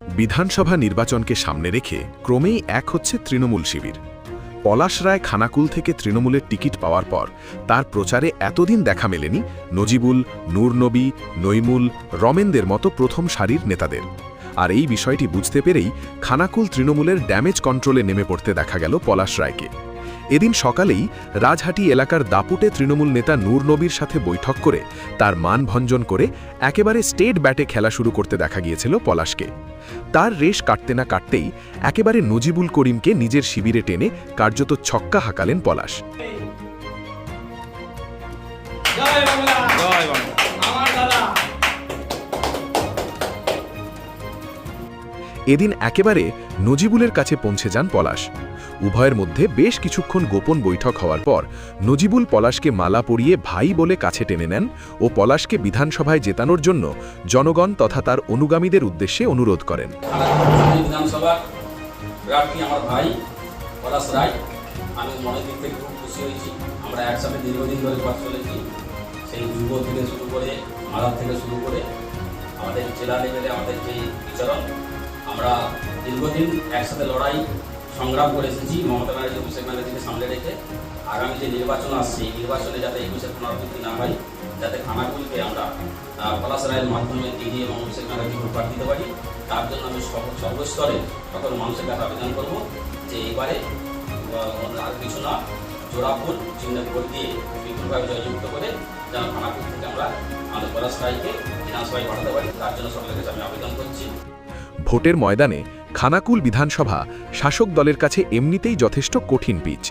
বিধানসভা নির্বাচনকে সামনে রেখে ক্রমেই এক হচ্ছে তৃণমূল শিবির। পলাশ রায় খানাকুল থেকে তৃণমূলের টিকিট পাওয়ার পর তার প্রচারে এতদিন দেখা মেলেনি নজিবুল, নূরনবী, নইমুল, রমেনদের মতো প্রথম সারির নেতাদের। আর এই বিষয়টি বুঝতে পেরেই খানাকুল তৃণমূলের ড্যামেজ কন্ট্রোলে নেমে পড়তে দেখা গেল পলাশ রায়কে। এদিন সকালেই রাজহাটি এলাকার দাপুটে তৃণমূল নেতা নূরনবীর সাথে বৈঠক করে তার মানভঞ্জন করে একেবারে স্টেট ব্যাটে খেলা শুরু করতে দেখা গিয়েছিল পলাশকে। তার রেশ কাটতে না কাটতেই একেবারে নজিবুল করিমকে নিজের শিবিরে টেনে কার্যত ছক্কা হাঁকালেন পলাশ। এদিন একেবারে নজিবুলের কাছে পৌঁছে যান পলাশ। উভয়ের মধ্যে বেশ কিছুক্ষণ গোপন বৈঠক হওয়ার পর নজিবুল পলাশকে মালা পরিয়ে ভাই বলে কাছে টেনে নেন ও পলাশকে বিধানসভায় জেতানোর জন্য জনগণ তথা তার অনুগামীদের উদ্দেশ্যে অনুরোধ করেন। বিধানসভা প্রার্থী আমার ভাই পলাশ রায়, আমি মনের দিক থেকে খুব খুশি হয়েছি। আমরা একসাথে দীর্ঘদিন ধরে পথ চলেছি, সেই যুব থেকে শুরু করে মালার থেকে শুরু করে আমাদের জেলা লেভেলে আমাদের যে বিচরণ, আমরা দীর্ঘদিন একসাথে লড়াই সংগ্রাম করে এসেছি মমতা ব্যানার্জি, অভিষেক ব্যানার্জিকে সামনে রেখে। আগামী যে নির্বাচন আসছে, এই নির্বাচনে যাতে 21-এর পুনরাবৃত্তি না হয়, যাতে খানাকুলকে আমরা পলাশ রায়ের মাধ্যমে এগিয়ে এবং অভিষেক ব্যানার্জি ভোট দিতে পারি, তার জন্য আমি সর্বস্তরে সকল মানুষের কাছে আবেদন করব যে এবারে আর কিছু না, জোড়াফুল চিহ্ন ভোট দিয়ে বিপুলভাবে জয়যুক্ত করে যেন খানাকুল থেকে আমরা আমাদের পলাশ রায়কে বিধানসভায় পাঠাতে পারি, তার জন্য সকলের কাছে আমি আবেদন করছি। ভোটের ময়দানে খানাকুল বিধানসভা শাসক দলের কাছে এমনিতেই যথেষ্ট কঠিন পিচ।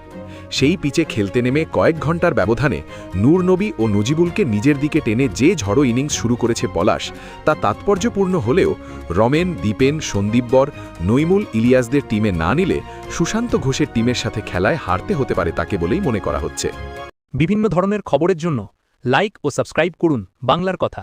সেই পিচে খেলতে নেমে কয়েক ঘন্টার ব্যবধানে নূরনবী ও নজিবুলকে নিজের দিকে টেনে যে ঝড়ো ইনিংস শুরু করেছে পলাশ, তা তাৎপর্যপূর্ণ হলেও রমেন, দীপেন, সন্দীপবর, নইমুল, ইলিয়াসদের টিমে না নিলে সুশান্ত ঘোষের টিমের সাথে খেলায় হারতে হতে পারে তাকে বলেই মনে করা হচ্ছে। বিভিন্ন ধরনের খবরের জন্য লাইক ও সাবস্ক্রাইব করুন বাংলার কথা।